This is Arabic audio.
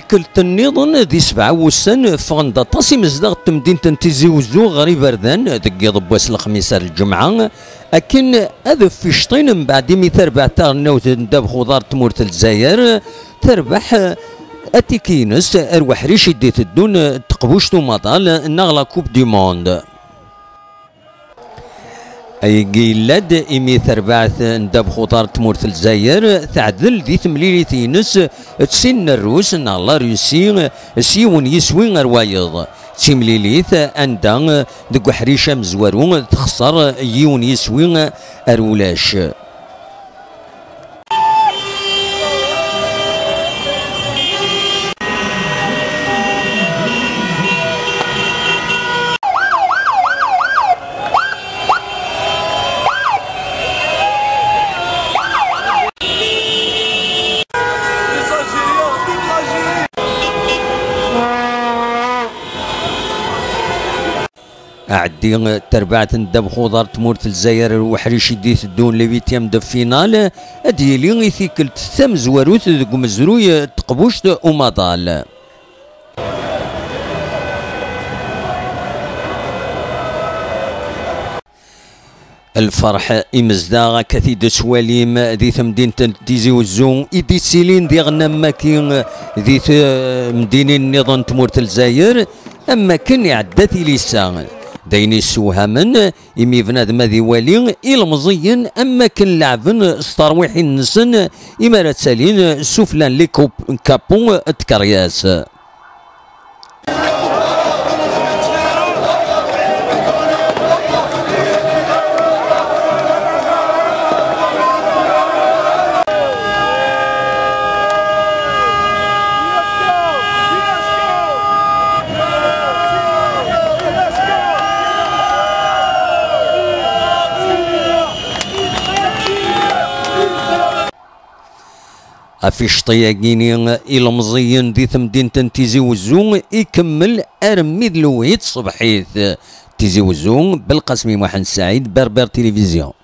تيكلت النظام ذي 7 وسن فغندا طاسي مزدغ تمدينة تيزي وزو غريب بردان دقي ضبواس الخميس الجمعة أكن هذا في شطين من بعد مي تربع تاع نوت نداب خضار تمورت الجزائر تربح أتيكينس أروح ريش ديت الدون تقبوشتو مطال نغلا كوب دي موند أي قيلاد إمي تربعث نداب خضار تمورت الجزائر تعدل ذي تمليليتينس تسن الروس نغلا روسي سيون يسوي روايض تيمليليث أندا دقو حريشة مزوارو تخسر يون يسوي أرولاش أعدي تربعت ندب خضار تمورت الجزائر وحريش يديت الدون لفيتيام دو فينال أديلي ثيكلت ثم زواروت ذو مزروي تقبوشت ومضال الفرح إمزداغ كثيد سواليم ذي مدينة تيزي وزون إدي سيلين ذي غنم ماكين ذي مدينة النظام تمورت الجزائر أما كان يعدثي لسان دايني سوهامن إمي بنادم ذي والي إلمزيين أما كان لعبن سترويحين نسن إمارات سالين سفلان لي كابون تكرياس في شطياقيني إلمزيين ذي مدينة تيزي وزون يكمل أرميد لوهيد صبحيث تيزي وزون بالقاسمي محمد سعيد بربر تلفزيون.